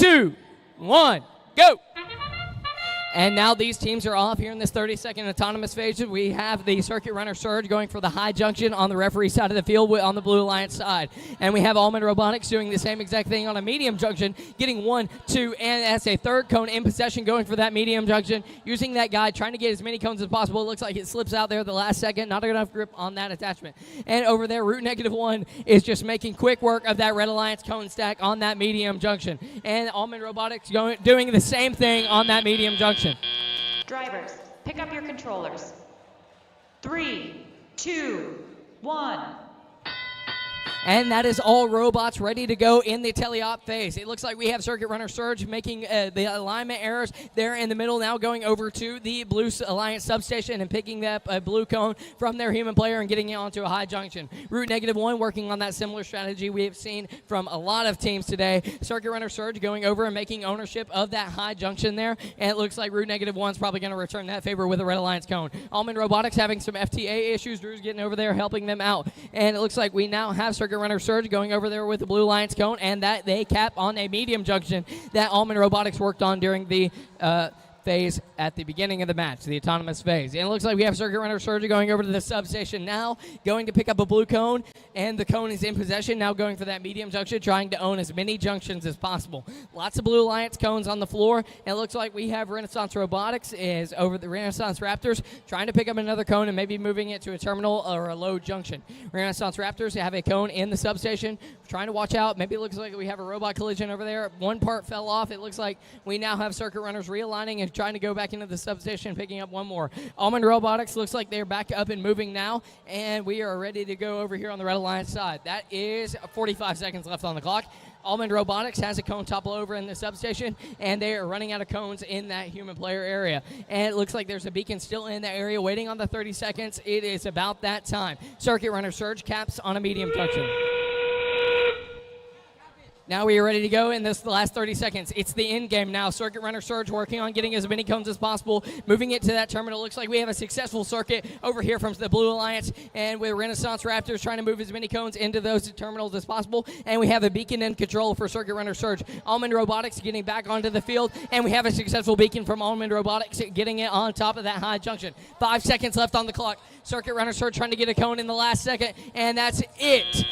2, 1, go. And now these teams are off here in this 30-second autonomous phase. We have the Circuit Runner Surge going for the high junction on the referee side of the field on the Blue Alliance side. And we have Allman Robotics doing the same exact thing on a medium junction, getting 1, 2, and as a third cone in possession going for that medium junction, using that guide, trying to get as many cones as possible. It looks like it slips out there at the last second, not enough grip on that attachment. And over there, Route -1 is just making quick work of that Red Alliance cone stack on that medium junction. And Allman Robotics doing the same thing on that medium junction. Drivers, pick up your controllers. 3, 2, 1. And that is all robots ready to go in the teleop phase. It looks like we have Circuit Runner Surge making the alignment errors there in the middle, now going over to the Blue Alliance substation and picking up a blue cone from their human player and getting it onto a high junction. Route -1 working on that similar strategy we have seen from a lot of teams today. Circuit Runner Surge going over and making ownership of that high junction there, and it looks like Route -1 is probably going to return that favor with a Red Alliance cone. Allman Robotics having some FTA issues. Drew's getting over there helping them out, and it looks like we now have Circuit Runner Surge going over there with the Blue Alliance cone, and that they cap on a medium junction that Allman Robotics worked on during the phase at the beginning of the match, the autonomous phase. And it looks like we have Circuit Runner Surge going over to the substation now, going to pick up a blue cone, and the cone is in possession, now going for that medium junction, trying to own as many junctions as possible. Lots of Blue Alliance cones on the floor, and it looks like we have Renaissance Robotics is over the Renaissance Raptors, trying to pick up another cone and maybe moving it to a terminal or a low junction. Renaissance Raptors have a cone in the substation, trying to watch out. Maybe it looks like we have a robot collision over there. One part fell off. It looks like we now have Circuit Runners realigning and trying to go back into the substation, picking up one more. Allman Robotics looks like they're back up and moving now, and we are ready to go over here on the Red Alliance side. That is 45 seconds left on the clock. Allman Robotics has a cone topple over in the substation, and they are running out of cones in that human player area. And it looks like there's a beacon still in the area waiting on the 30 seconds. It is about that time. Circuit Runner Surge caps on a medium junction. Now we are ready to go in the last 30 seconds. It's the end game now. Circuit Runner Surge working on getting as many cones as possible, moving it to that terminal. Looks like we have a successful circuit over here from the Blue Alliance, and with Renaissance Raptors trying to move as many cones into those terminals as possible. And we have a beacon in control for Circuit Runner Surge. Allman Robotics getting back onto the field, and we have a successful beacon from Allman Robotics getting it on top of that high junction. 5 seconds left on the clock. Circuit Runner Surge trying to get a cone in the last second, and that's it.